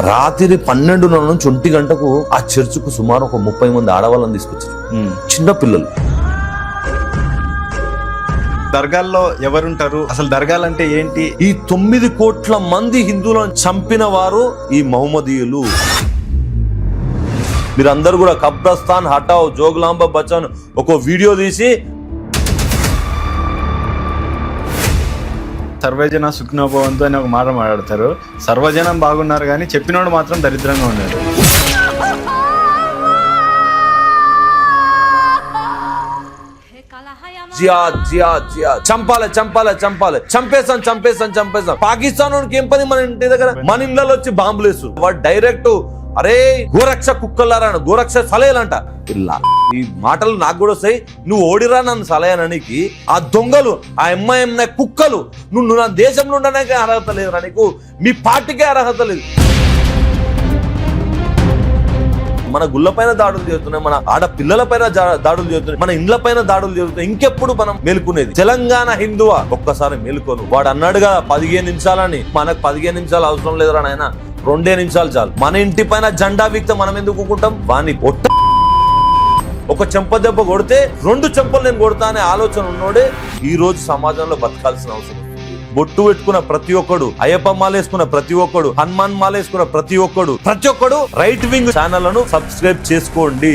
రాత్రి 12 నుంచి 1 గంటకు ఆ చర్చికు సుమారు ఒక 30 మంది ఆడవాళ్ళని తీసుకొచ్చారు, చిన్న పిల్లలు. దర్గాల్లో ఎవరుంటారు, అసలు దర్గాలు అంటే ఏంటి? ఈ 9 కోట్ల మంది హిందువులను చంపిన వారు ఈ మహమ్మదీయులు. మీరందరూ కూడా కబ్రస్థాన్ హటావ్ జోగులాంబ బచాన్ ఒక వీడియో తీసి సర్వజన సుఖ్నోభవంతు అని ఒక మాట మాట్లాడతారు. సర్వజనం బాగున్నారు కానీ చెప్పినోడు మాత్రం దరిద్రంగా ఉన్నాడు. జియాద్ జియాద్ జియాద్, చంపాలి చంపాలి చంపాలి, చంపేసాం. పాకిస్తాన్ వాడికి ఏం పని? మన ఇంటి దగ్గర మన ఇళ్ళలో వచ్చి బాంబులు వేస్తారు. వాడు డైరెక్ట్ అరే గోరక్ష కుక్కలారా, గోరక్ష సలహలంట. ఇలా ఈ మాటలు నాకు కూడా వస్తాయి. నువ్వు ఓడిరా నన్ను సలహననికి. ఆ దొంగలు, ఆ ఎంఐఎం కుక్కలు, నువ్వు నా దేశంలో ఉండడానికి అర్హత లేదురా నీకు, మీ పార్టీకే అర్హత లేదు. మన గుళ్ళ పైన దాడులు చేస్తున్నాయి, మన ఆడపిల్లల పైన దాడులు చేస్తున్నాయి, మన ఇండ్ల పైన దాడులు చేస్తున్నాయి. ఇంకెప్పుడు మనం మేలుకునేది? తెలంగాణ హిందువా ఒక్కసారి మేలుకోను. వాడు అన్నాడుగా 15 నిమిషాలని. మనకు 15 నిమిషాలు అవసరం లేదురా నాయన, 2 నిమిషాలు చాలు. మన ఇంటి పైన జెండా వీక్తే మనం ఎందుకు ఊకుంటాం? వాణ్ణి ఒక చెంప దెబ్బ కొడితే 2 చెంపలు నేను కొడతా అనే ఆలోచన ఉన్నోడే ఈ రోజు సమాజంలో బతకాల్సిన అవసరం. బొట్టు పెట్టుకున్న ప్రతి ఒక్కడు, అయ్యప్ప మాలేసుకున్న ప్రతి ఒక్కడు, హనుమాన్ మాలేసుకున్న ప్రతి ఒక్కడు రైట్ వింగ్ ఛానళ్లను సబ్స్క్రైబ్ చేసుకోండి.